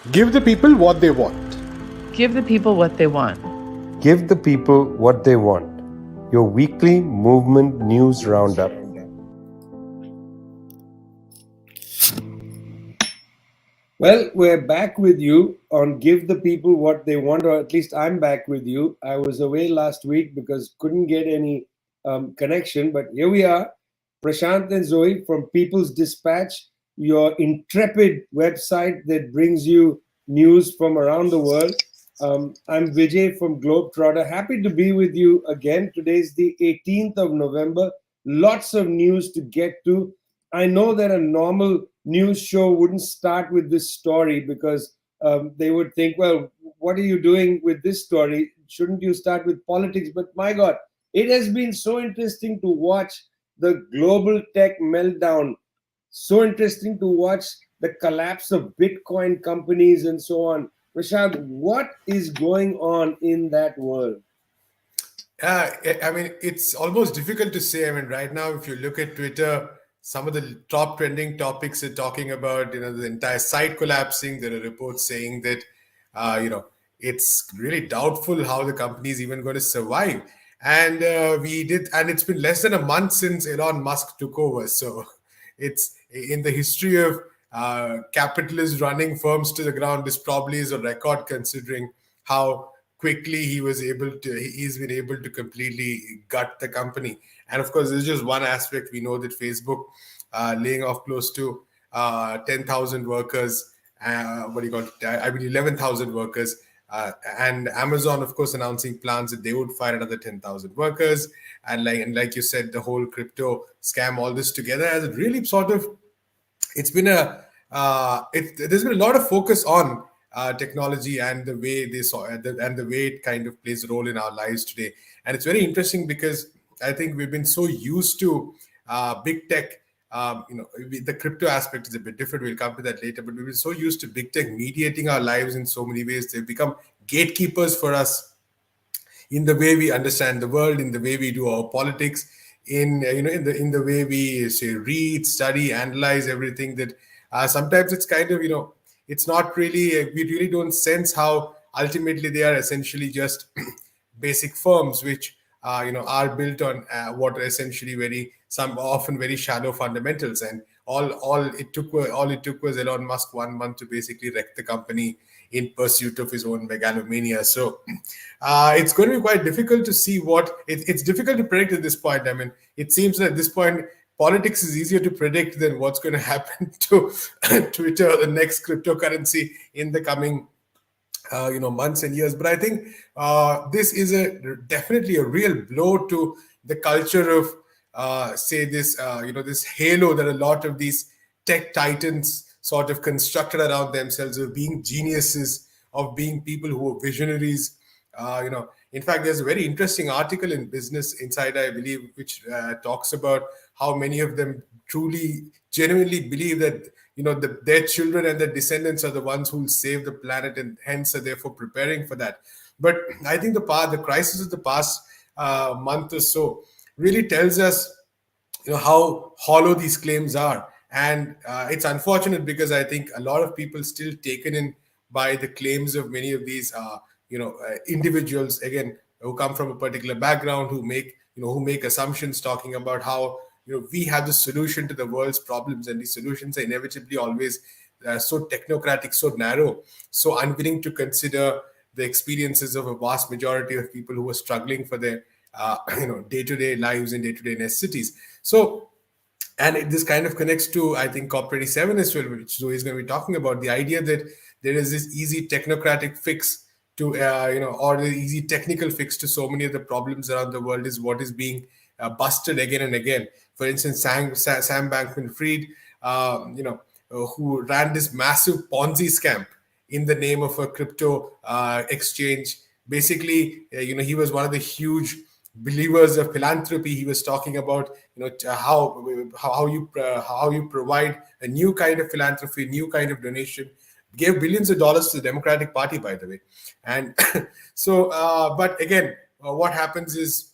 Give the people what they want. Give the people what they want. Give the people what they want. Your weekly movement news roundup. Well, we're back with you on Give the People What They Want, or at least I'm back with you. I was away last week because couldn't get any connection, but here we are. Prashant and Zoe from People's Dispatch, your intrepid website that brings you news from around the world. I'm Vijay from Globetrotter. Happy to be with you again. Today's the 18th of November. Lots of news to get to. I know that a normal news show wouldn't start with this story because they would think, well, what are you doing with this story? Shouldn't you start with politics? But my God, it has been so interesting to watch the global tech meltdown. So interesting to watch the collapse of Bitcoin companies and so on. Prashad, what is going on in that world? I mean, it's almost difficult to say. I mean, right now, if you look at Twitter, some of the top trending topics are talking about, the entire site collapsing. There are reports saying that, it's really doubtful how the company is even going to survive. And and it's been less than a month since Elon Musk took over. So it's in the history of capitalists running firms to the ground. This probably is a record considering how quickly he's been able to completely gut the company. And of course, there's just one aspect. We know that Facebook laying off close to 10,000 workers, 11,000 workers, and Amazon, of course, announcing plans that they would fire another 10,000 workers. And like you said, the whole crypto scam, all this together has really sort of, it's been there's been a lot of focus on technology and the way and the way it kind of plays a role in our lives today. And it's very interesting because I think we've been so used to big tech. The crypto aspect is a bit different. We'll come to that later. But we've been so used to big tech mediating our lives in so many ways. They've become gatekeepers for us in the way we understand the world, in the way we do our politics, in the way we say read, study, analyze everything. That sometimes it's kind of it's not really we really don't sense how ultimately they are essentially just basic firms which are built on what are essentially often very shallow fundamentals. And all it took was Elon Musk 1 month to basically wreck the company in pursuit of his own megalomania. So it's going to be quite difficult to see it's difficult to predict at this point. I mean, it seems that at this point, politics is easier to predict than what's going to happen to Twitter, the next cryptocurrency in the coming months and years. But I think this is definitely a real blow to the culture of this halo that a lot of these tech titans sort of constructed around themselves, of being geniuses, of being people who are visionaries. In fact, there's a very interesting article in Business Insider, I believe, which talks about how many of them truly, genuinely believe that their children and their descendants are the ones who will save the planet, and hence are therefore preparing for that. But I think the crisis of the past month or so really tells us how hollow these claims are. And it's unfortunate because I think a lot of people still taken in by the claims of many of these individuals, again, who come from a particular background, who make assumptions talking about how we have the solution to the world's problems, and these solutions are inevitably always so technocratic, so narrow, so unwilling to consider the experiences of a vast majority of people who are struggling for their day-to-day lives and day-to-day necessities. So, and this kind of connects to, I think, COP27 as well, which Zoe is going to be talking about, the idea that there is this easy technocratic fix to, or the easy technical fix to so many of the problems around the world is what is being busted again and again. For instance, Sam Bankman-Fried, who ran this massive Ponzi scam in the name of a crypto exchange. Basically, he was one of the huge believers of philanthropy. He was talking about how you provide a new kind of philanthropy, new kind of donation. Gave billions of dollars to the Democratic Party, by the way. And so, but again, what happens is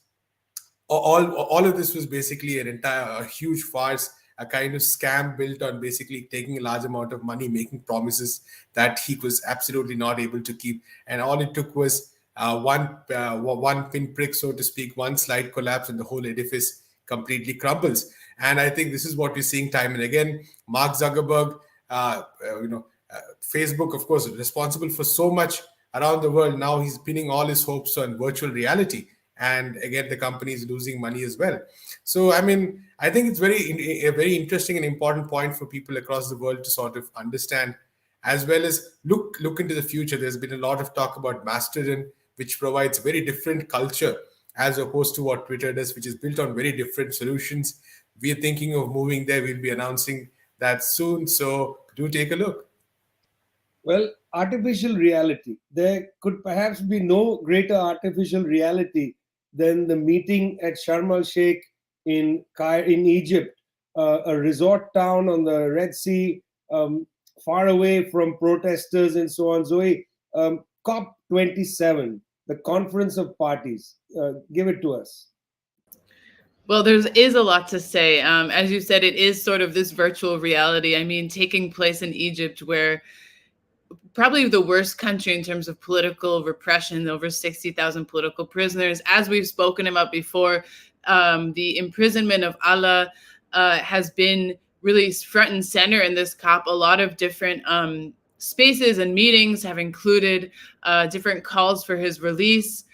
all of this was basically a huge farce. a kind of scam built on basically taking a large amount of money, making promises that he was absolutely not able to keep. And all it took was one pinprick, so to speak, one slight collapse, and the whole edifice completely crumbles. And I think this is what we're seeing time and again. Mark Zuckerberg, Facebook, of course, responsible for so much around the world. Now he's pinning all his hopes on virtual reality. And again, the company is losing money as well. So, I mean, I think it's a very interesting and important point for people across the world to sort of understand, as well as look into the future. There's been a lot of talk about Mastodon, which provides very different culture as opposed to what Twitter does, which is built on very different solutions. We are thinking of moving there. We'll be announcing that soon. So do take a look. Well, artificial reality. There could perhaps be no greater artificial reality than the meeting at Sharm el-Sheikh in Egypt, a resort town on the Red Sea, far away from protesters and so on. Zoe, COP27, the Conference of Parties. Give it to us. Well, there is a lot to say. As you said, it is sort of this virtual reality. I mean, taking place in Egypt, where probably the worst country in terms of political repression, over 60,000 political prisoners. As we've spoken about before, the imprisonment of Allah has been really front and center in this COP. A lot of different spaces and meetings have included different calls for his release.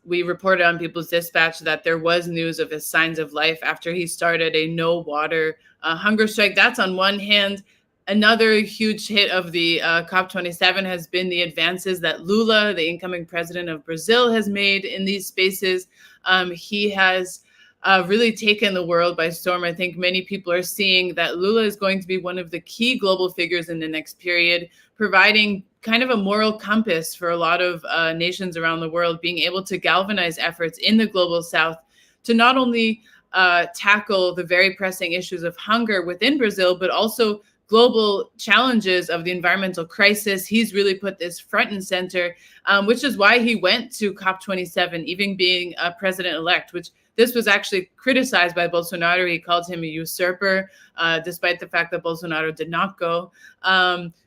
We reported on People's Dispatch that there was news of his signs of life after he started a no water hunger strike. That's on one hand. Another huge hit of the COP27 has been the advances that Lula, the incoming president of Brazil, has made in these spaces. He has really taken the world by storm. I think many people are seeing that Lula is going to be one of the key global figures in the next period, providing kind of a moral compass for a lot of nations around the world, being able to galvanize efforts in the global south to not only tackle the very pressing issues of hunger within Brazil, but also global challenges of the environmental crisis. He's really put this front and center, which is why he went to COP27, even being a president-elect, which this was actually criticized by Bolsonaro. He called him a usurper, despite the fact that Bolsonaro did not go.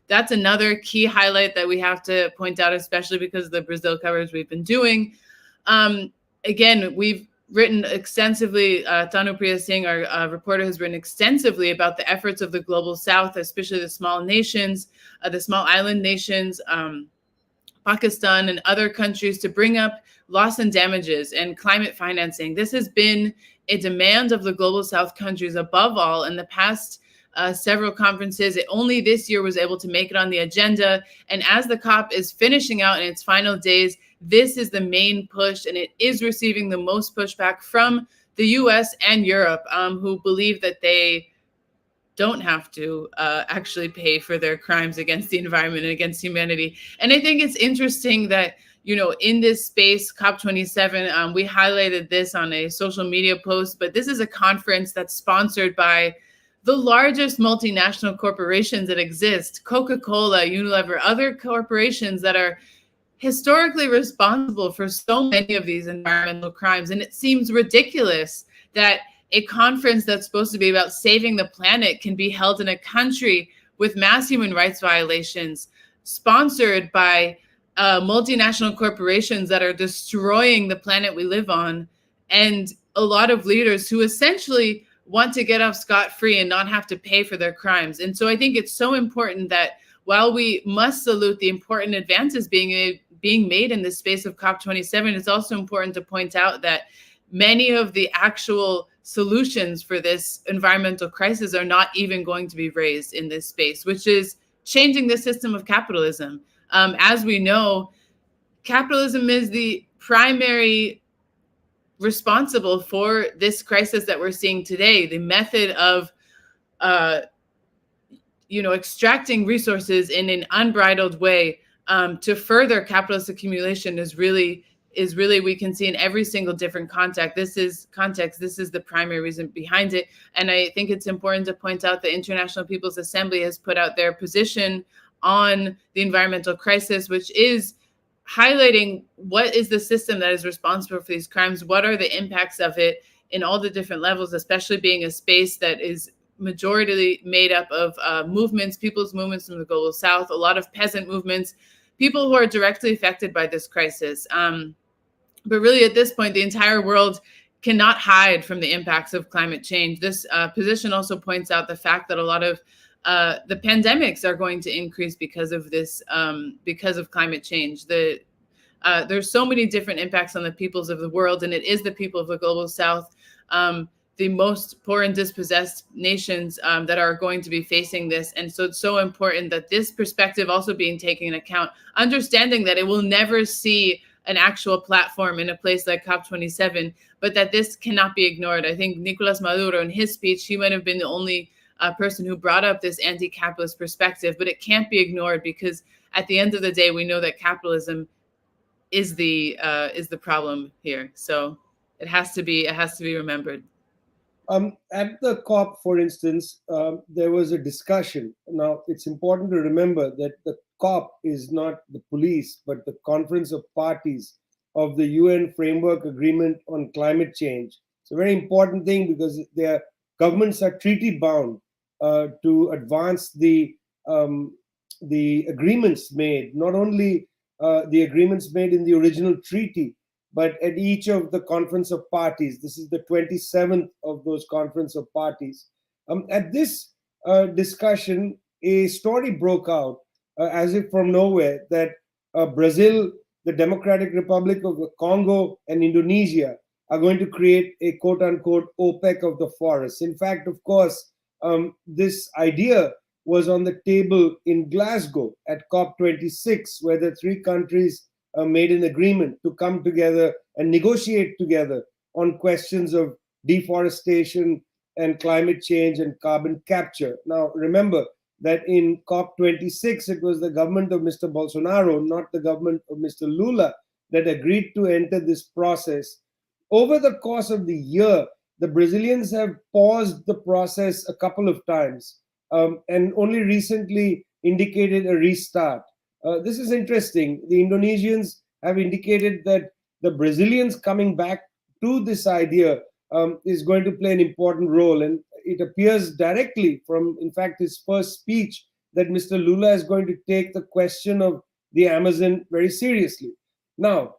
That's another key highlight that we have to point out, especially because of the Brazil coverage we've been doing. Again, we've written extensively, Tanu Priya Singh, our reporter, has written extensively about the efforts of the global south, especially the small nations, the small island nations, Pakistan and other countries, to bring up loss and damages and climate financing. This has been a demand of the global south countries above all in the past several conferences. It only this year was able to make it on the agenda. And as the COP is finishing out in its final days, this is the main push, and it is receiving the most pushback from the US and Europe, who believe that they don't have to actually pay for their crimes against the environment and against humanity. And I think it's interesting that, you know, in this space, COP27, we highlighted this on a social media post, but this is a conference that's sponsored by the largest multinational corporations that exist: Coca-Cola, Unilever, other corporations that are historically responsible for so many of these environmental crimes. And it seems ridiculous that a conference that's supposed to be about saving the planet can be held in a country with mass human rights violations, sponsored by multinational corporations that are destroying the planet we live on, and a lot of leaders who essentially want to get off scot-free and not have to pay for their crimes. And so I think it's so important that while we must salute the important advances being made in the space of COP27, it's also important to point out that many of the actual solutions for this environmental crisis are not even going to be raised in this space, which is changing the system of capitalism. As we know, capitalism is the primary responsible for this crisis that we're seeing today. The method of extracting resources in an unbridled way to further capitalist accumulation is really, we can see in every single different context. This is the primary reason behind it. And I think it's important to point out the International People's Assembly has put out their position on the environmental crisis, which is highlighting what is the system that is responsible for these crimes, what are the impacts of it in all the different levels, especially being a space that is majority made up of movements, people's movements from the global south, a lot of peasant movements, people who are directly affected by this crisis. But really, at this point, the entire world cannot hide from the impacts of climate change. This position also points out the fact that a lot of the pandemics are going to increase because of this, because of climate change. There's so many different impacts on the peoples of the world, and it is the people of the global south, the most poor and dispossessed nations that are going to be facing this. And so it's so important that this perspective also being taken into account, understanding that it will never see an actual platform in a place like COP27, but that this cannot be ignored. I think Nicolas Maduro, in his speech, he might have been the only person who brought up this anti-capitalist perspective, but it can't be ignored because at the end of the day, we know that capitalism is the problem here. So it has to be remembered. At the COP, for instance, there was a discussion. Now, it's important to remember that the COP is not the police, but the Conference of Parties of the UN Framework Agreement on Climate Change. It's a very important thing because their governments are treaty bound to advance the agreements made, not only the agreements made in the original treaty, but at each of the Conference of Parties. This is the 27th of those Conference of Parties. At this discussion, a story broke out as if from nowhere that Brazil, the Democratic Republic of the Congo, and Indonesia are going to create a quote-unquote OPEC of the forests. In fact, of course, this idea was on the table in Glasgow at COP26, where the three countries made an agreement to come together and negotiate together on questions of deforestation and climate change and carbon capture. Now, remember that in COP26, it was the government of Mr. Bolsonaro, not the government of Mr. Lula, that agreed to enter this process. Over the course of the year, the Brazilians have paused the process a couple of times and only recently indicated a restart. This is interesting. The Indonesians have indicated that the Brazilians coming back to this idea is going to play an important role. And it appears directly from, in fact, his first speech that Mr. Lula is going to take the question of the Amazon very seriously. Now,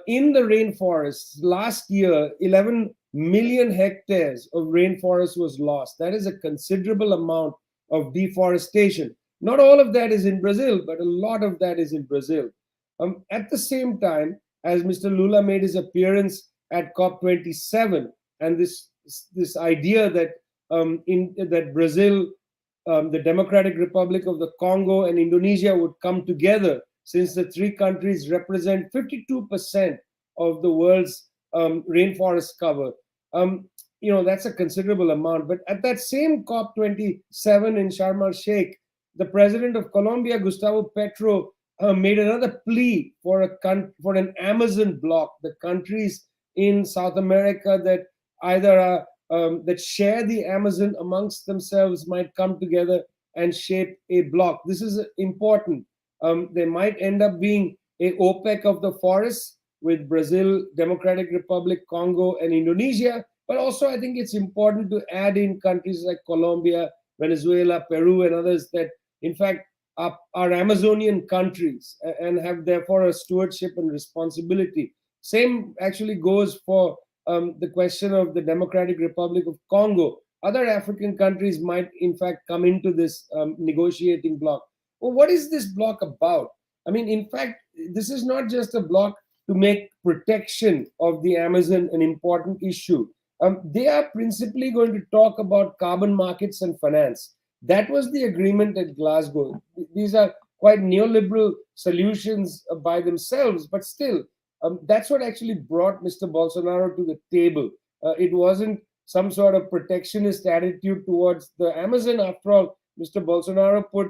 in the rainforests, last year, 11 million hectares of rainforest was lost. That is a considerable amount of deforestation. Not all of that is in Brazil, but a lot of that is in Brazil. At the same time, as Mr. Lula made his appearance at COP27, and this idea that that Brazil, the Democratic Republic of the Congo, and Indonesia would come together, since the three countries represent 52% of the world's rainforest cover. That's a considerable amount. But at that same COP27 in Sharm el-Sheikh, the president of Colombia, Gustavo Petro, made another plea for an Amazon bloc, the countries in South America that either are that share the Amazon amongst themselves might come together and shape a bloc. This is important. There might end up being a OPEC of the forests with Brazil, Democratic Republic, Congo, and Indonesia. But also, I think it's important to add in countries like Colombia, Venezuela, Peru, and others that, in fact, are Amazonian countries and have therefore a stewardship and responsibility. Same actually goes for the question of the Democratic Republic of Congo. Other African countries might, in fact, come into this negotiating bloc. Well, what is this bloc about? I mean, in fact, this is not just a bloc to make protection of the Amazon an important issue. They are principally going to talk about carbon markets and finance. That was the agreement at Glasgow. These are quite neoliberal solutions by themselves, but still, that's what actually brought Mr. Bolsonaro to the table. It wasn't some sort of protectionist attitude towards the Amazon. After all, Mr. Bolsonaro put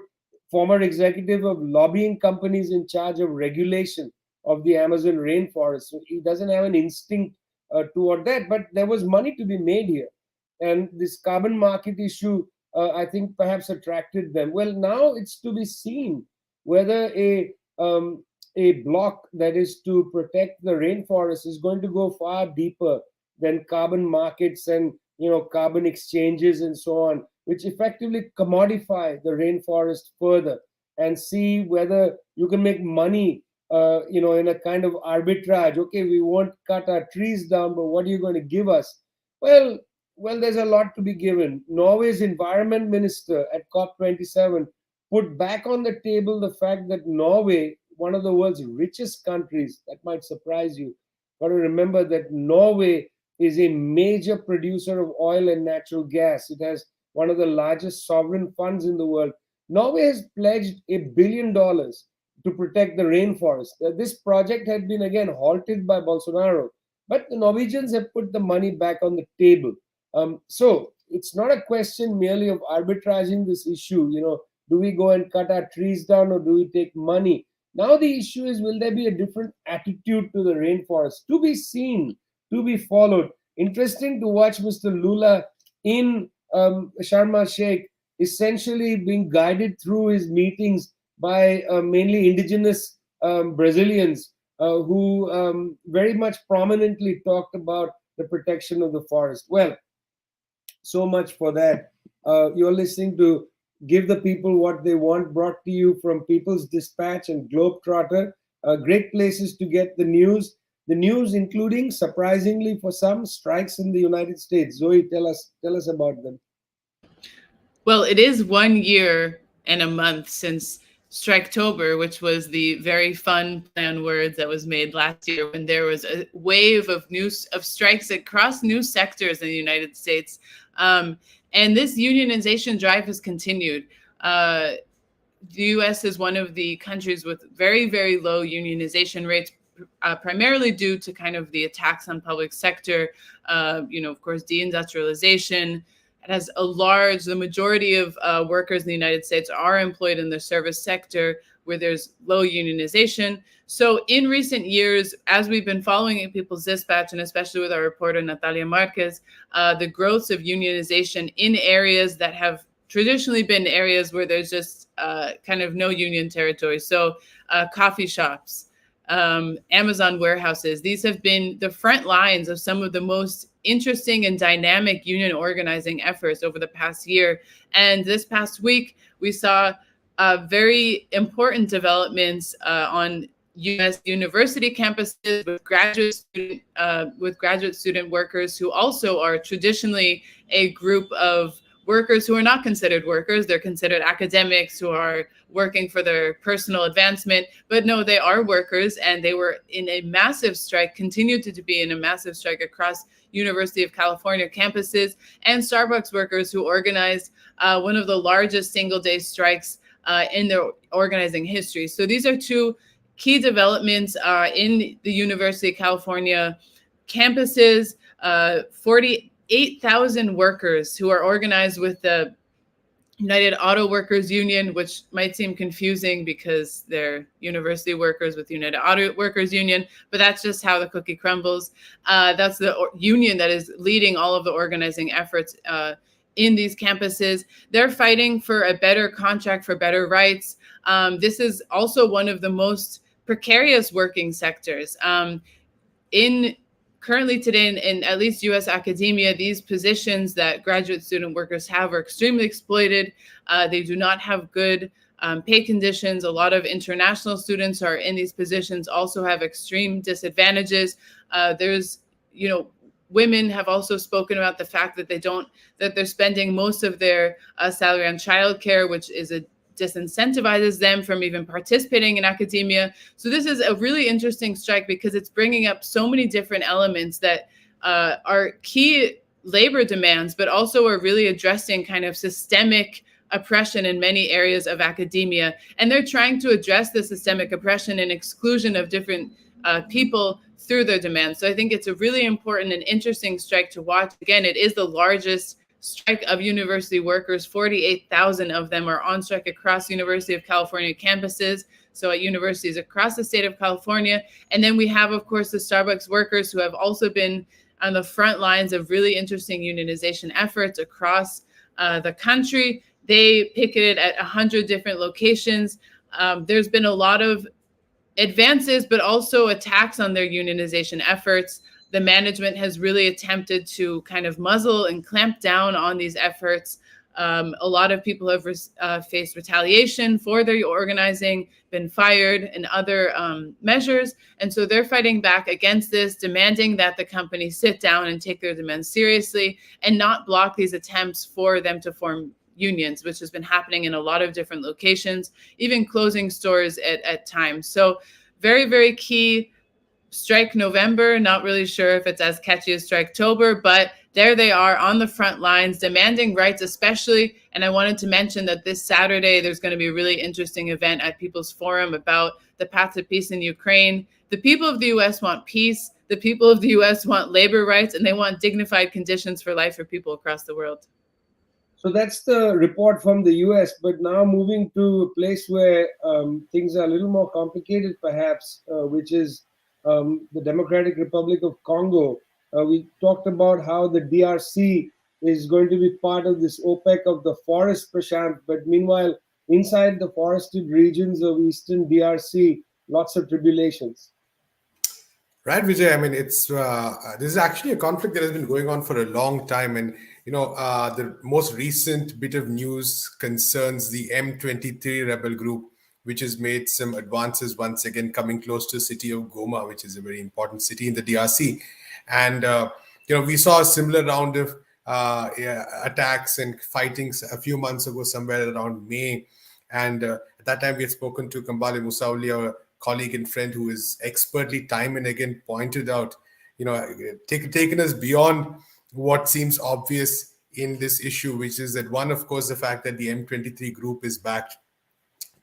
former executive of lobbying companies in charge of regulation of the Amazon rainforest. So he doesn't have an instinct toward that, but there was money to be made here. And this carbon market issue, I think perhaps attracted them. Well, now it's to be seen whether a bloc that is to protect the rainforest is going to go far deeper then carbon markets and carbon exchanges and so on, which effectively commodify the rainforest further and see whether you can make money in a kind of arbitrage. Okay, we won't cut our trees down, but what are you going to give us? Well, there's a lot to be given. Norway's environment minister at COP27 put back on the table the fact that Norway, one of the world's richest countries, that might surprise you, got to remember that Norway is a major producer of oil and natural gas. It has one of the largest sovereign funds in the world. Norway has pledged $1 billion to protect the rainforest. This project had been again halted by Bolsonaro, but the Norwegians have put the money back on the table. So it's not a question merely of arbitraging this issue. Do we go and cut our trees down or do we take money? Now the issue is, will there be a different attitude to the rainforest? To be seen, to be followed. Interesting to watch Mr. Lula in Sharm el-Sheikh essentially being guided through his meetings by mainly indigenous Brazilians who very much prominently talked about the protection of the forest. Well, so much for that. You're listening to Give the People What They Want, brought to you from People's Dispatch and Globetrotter. Great places to get the news. The news including, surprisingly for some, strikes in the United States. Zoe, tell us about them. Well, it is 1 year and a month since Striketober, which was the very fun play on words that was made last year when there was a wave of strikes across new sectors in the United States. And this unionization drive has continued. The U.S. is one of the countries with very, very low unionization rates, primarily due to kind of the attacks on public sector, of course, deindustrialization. It has the majority of workers in the United States are employed in the service sector where there's low unionization. So in recent years, as we've been following in People's Dispatch, and especially with our reporter Natalia Marquez, the growth of unionization in areas that have traditionally been areas where there's just kind of no union territory. So coffee shops, Amazon warehouses, these have been the front lines of some of the most interesting and dynamic union organizing efforts over the past year. And this past week, we saw very important developments on U.S. university campuses with graduate student workers who also are traditionally a group of workers who are not considered workers. They're considered academics who are working for their personal advancement. But no, they are workers, and they were in a massive strike, continued to be in a massive strike across University of California campuses, and Starbucks workers who organized one of the largest single-day strikes in their organizing history. So these are two key developments in the University of California campuses. 48,000 workers who are organized with the United Auto Workers Union, which might seem confusing because they're university workers with United Auto Workers Union, but that's just how the cookie crumbles. That's the union that is leading all of the organizing efforts in these campuses. They're fighting for a better contract, for better rights. This is also one of the most precarious working sectors. Currently today in at least U.S. academia, these positions that graduate student workers have are extremely exploited. They do not have good pay conditions. A lot of international students are in these positions also have extreme disadvantages. Women have also spoken about the fact that they're spending most of their salary on childcare, which disincentivizes them from even participating in academia. So this is a really interesting strike because it's bringing up so many different elements that are key labor demands, but also are really addressing kind of systemic oppression in many areas of academia. And they're trying to address the systemic oppression and exclusion of different people through their demands. So I think it's a really important and interesting strike to watch. Again, it is the largest strike of university workers. 48,000 of them are on strike across University of California campuses, so at universities across the state of California. And then we have, of course, the Starbucks workers who have also been on the front lines of really interesting unionization efforts across the country. They picketed at 100 different locations. There's been a lot of advances, but also attacks on their unionization efforts. the management has really attempted to kind of muzzle and clamp down on these efforts. A lot of people have faced retaliation for their organizing, been fired, and other measures. And so they're fighting back against this, demanding that the company sit down and take their demands seriously and not block these attempts for them to form unions, which has been happening in a lot of different locations, even closing stores at times. So very, very key. Strike November, not really sure if it's as catchy as Striketober, but there they are on the front lines demanding rights, especially. And I wanted to mention that this Saturday, there's going to be a really interesting event at People's Forum about the path to peace in Ukraine. The people of the US want peace. The people of the US want labor rights, and they want dignified conditions for life for people across the world. So that's the report from the US. But now moving to a place where things are a little more complicated, perhaps, which is the Democratic Republic of Congo. We talked about how the DRC is going to be part of this OPEC of the forest, Prashant. But meanwhile, inside the forested regions of Eastern DRC, lots of tribulations. Right, Vijay. I mean, it's this is actually a conflict that has been going on for a long time, and the most recent bit of news concerns the M23 rebel group, which has made some advances once again, coming close to the city of Goma, which is a very important city in the DRC. And, we saw a similar round of attacks and fightings a few months ago, somewhere around May. And at that time, we had spoken to Kambale Musauli, our colleague and friend, who is expertly time and again pointed out, taken us beyond what seems obvious in this issue, which is that one, of course, the fact that the M23 group is backed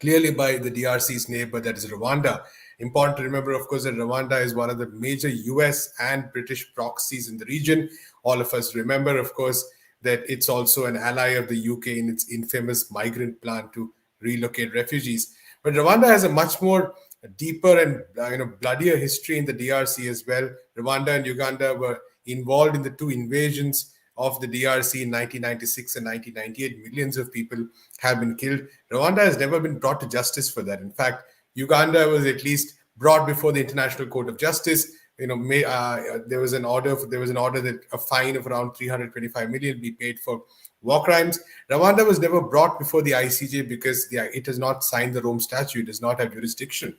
clearly by the DRC's neighbor, that is Rwanda. Important to remember, of course, that Rwanda is one of the major US and British proxies in the region. All of us remember, of course, that it's also an ally of the UK in its infamous migrant plan to relocate refugees. But Rwanda has a much more deeper and bloodier history in the DRC as well. Rwanda and Uganda were involved in the two invasions of the DRC in 1996 and 1998. Millions of people have been killed. Rwanda has never been brought to justice for that. In fact, Uganda was at least brought before the International Court of Justice. There was an order that a fine of around 325 million be paid for war crimes. Rwanda was never brought before the ICJ because it has not signed the Rome Statute. It does not have jurisdiction.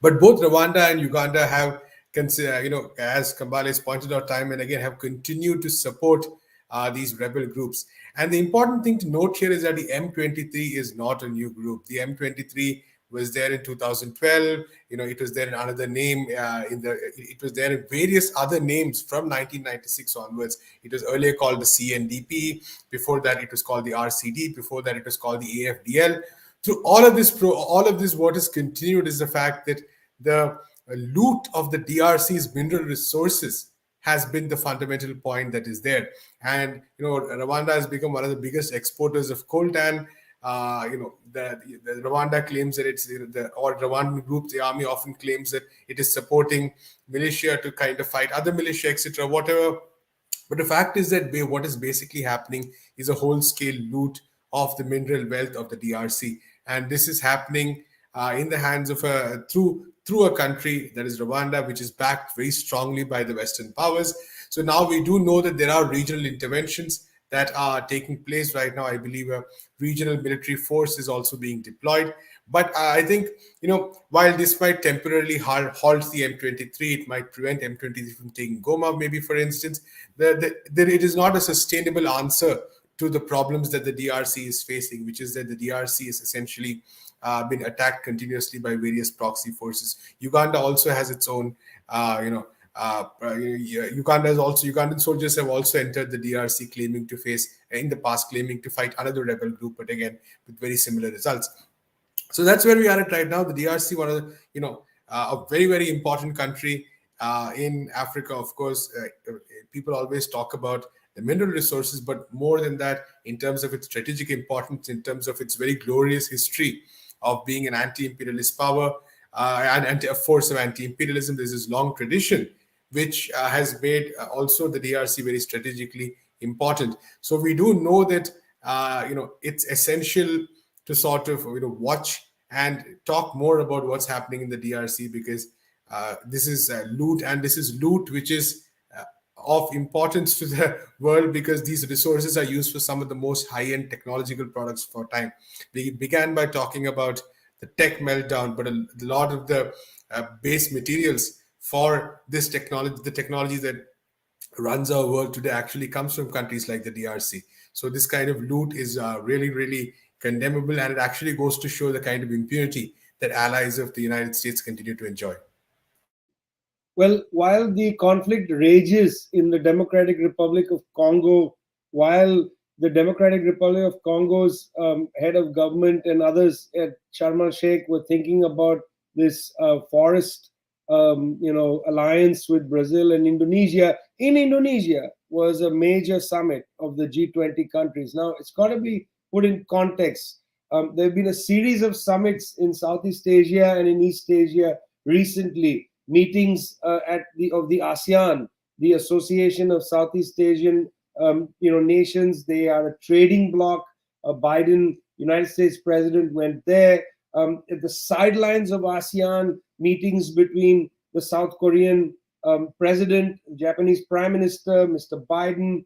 But both Rwanda and Uganda have, as Kambale has pointed out time and again, have continued to support these rebel groups. And the important thing to note here is that the M23 is not a new group. The M23 was there in 2012. It was there in another name. It was there in various other names from 1996 onwards. It was earlier called the CNDP. Before that, it was called the RCD. Before that, it was called the AFDL. Through all of this, what has continued is the fact that the loot of the DRC's mineral resources has been the fundamental point that is there. And Rwanda has become one of the biggest exporters of coltan. The Rwanda claims that or Rwandan group, the army often claims that it is supporting militia to kind of fight other militia, etc., whatever. But the fact is that what is basically happening is a whole-scale loot of the mineral wealth of the DRC. And this is happening in the hands of through a country that is Rwanda, which is backed very strongly by the Western powers. So now we do know that there are regional interventions that are taking place right now. I believe a regional military force is also being deployed. But I think, while this might temporarily halt the M23, it might prevent M23 from taking Goma, maybe, for instance. It is not a sustainable answer to the problems that the DRC is facing, which is that the DRC is essentially been attacked continuously by various proxy forces. Uganda also has its own, Ugandan soldiers have also entered the DRC claiming to fight another rebel group, but again, with very similar results. So that's where we are at right now. The DRC, one of the, a very, very important country in Africa. Of course, people always talk about the mineral resources, but more than that, in terms of its strategic importance, in terms of its very glorious history of being an anti-imperialist power and a force of anti-imperialism. There's this long tradition which has made also the DRC very strategically important. So we do know that it's essential to sort of watch and talk more about what's happening in the DRC, because this is loot, and this is loot which is of importance to the world because these resources are used for some of the most high-end technological products for time. We began by talking about the tech meltdown, but a lot of the base materials for this technology, the technology that runs our world today, actually comes from countries like the DRC. So this kind of loot is really, really condemnable, and it actually goes to show the kind of impunity that allies of the United States continue to enjoy. Well, while the conflict rages in the Democratic Republic of Congo, while the Democratic Republic of Congo's head of government and others at Sharm el Sheikh were thinking about this forest, alliance with Brazil and Indonesia. In Indonesia was a major summit of the G20 countries. Now, it's got to be put in context. There have been a series of summits in Southeast Asia and in East Asia recently. Meetings of the ASEAN, the Association of Southeast Asian nations. They are a trading bloc. Biden, United States president, went there. At the sidelines of ASEAN, meetings between the South Korean president, Japanese prime minister, Mr. Biden.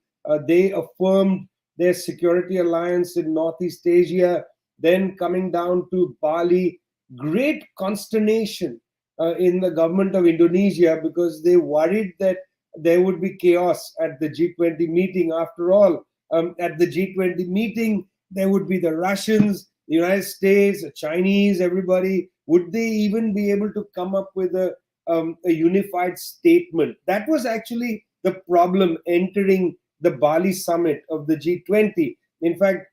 They affirmed their security alliance in Northeast Asia. Then coming down to Bali, great consternation in the government of Indonesia because they worried that there would be chaos at the G20 meeting. After all, at the G20 meeting, there would be the Russians, the United States, the Chinese, everybody. Would they even be able to come up with a unified statement? That was actually the problem entering the Bali summit of the G20. In fact,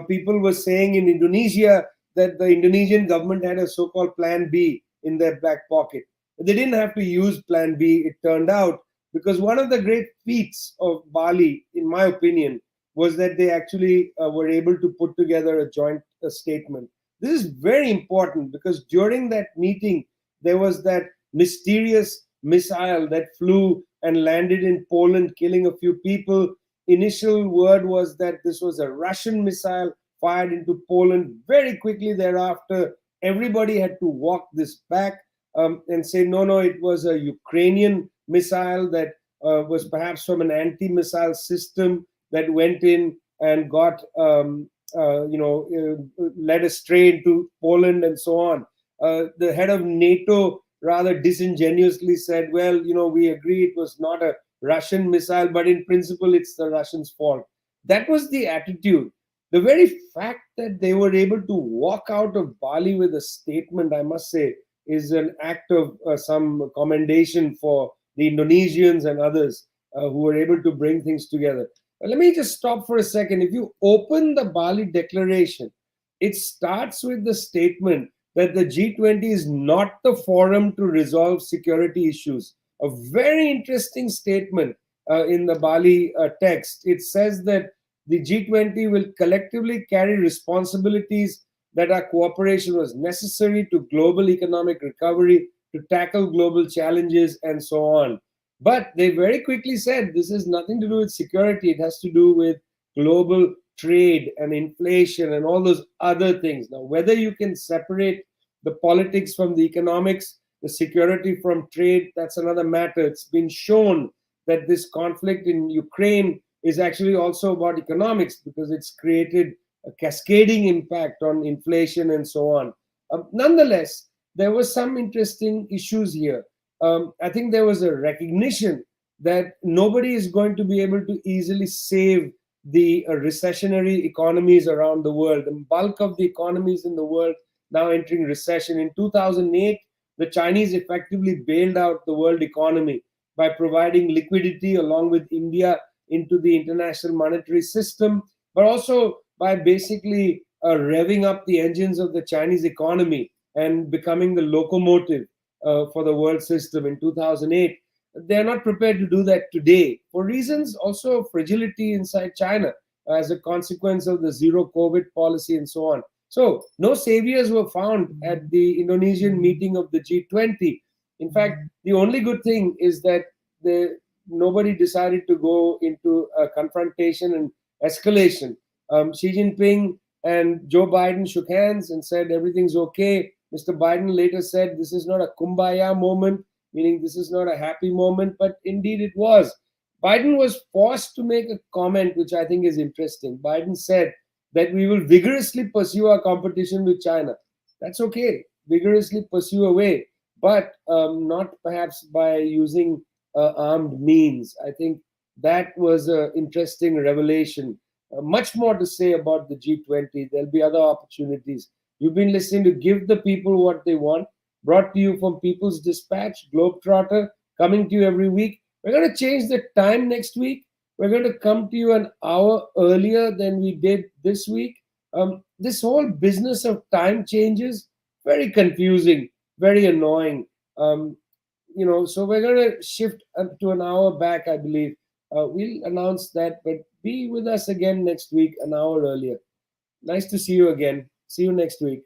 people were saying in Indonesia that the Indonesian government had a so-called Plan B in their back pocket. They didn't have to use Plan B, it turned out, because one of the great feats of Bali, in my opinion, was that they actually were able to put together a joint statement. This is very important because during that meeting, there was that mysterious missile that flew and landed in Poland, killing a few people. Initial word was that this was a Russian missile fired into Poland. Very quickly thereafter, everybody had to walk this back and say, no, it was a Ukrainian missile that was perhaps from an anti-missile system that went in and got, led astray into Poland and so on. The head of NATO rather disingenuously said, well, we agree it was not a Russian missile, but in principle, it's the Russians' fault. That was the attitude. The very fact that they were able to walk out of Bali with a statement, I must say, is an act of some commendation for the Indonesians and others who were able to bring things together. But let me just stop for a second. If you open the Bali Declaration, it starts with the statement that the G20 is not the forum to resolve security issues. A very interesting statement in the Bali text. It says that the G20 will collectively carry responsibilities that our cooperation was necessary to global economic recovery, to tackle global challenges, and so on. But they very quickly said this has nothing to do with security. It has to do with global trade and inflation and all those other things. Now, whether you can separate the politics from the economics, the security from trade, that's another matter. It's been shown that this conflict in Ukraine is actually also about economics because it's created a cascading impact on inflation and so on. Nonetheless, there were some interesting issues here. I think there was a recognition that nobody is going to be able to easily save the recessionary economies around the world. The bulk of the economies in the world now entering recession. In 2008, the Chinese effectively bailed out the world economy by providing liquidity along with India into the international monetary system, but also by basically revving up the engines of the Chinese economy and becoming the locomotive for the world system in 2008. They're not prepared to do that today for reasons also of fragility inside China as a consequence of the zero COVID policy and so on. So no saviors were found at the Indonesian meeting of the G20. In fact, the only good thing is that nobody decided to go into a confrontation and escalation. Xi Jinping and Joe Biden shook hands and said everything's okay. Mr. Biden later said this is not a kumbaya moment. meaning this is not a happy moment, but indeed it was. Biden was forced to make a comment which I think is interesting. Biden said that we will vigorously pursue our competition with China. That's okay, vigorously pursue away, but not perhaps by using armed means. I think that was an interesting revelation. Much more to say about the G20. There'll be other opportunities. You've been listening to Give the People What They Want, brought to you from People's Dispatch, Globetrotter, coming to you every week. We're going to change the time next week. We're going to come to you an hour earlier than we did this week. This whole business of time changes, very confusing, very annoying. So we're going to shift to an hour back, I believe. We'll announce that, but be with us again next week, an hour earlier. Nice to see you again. See you next week.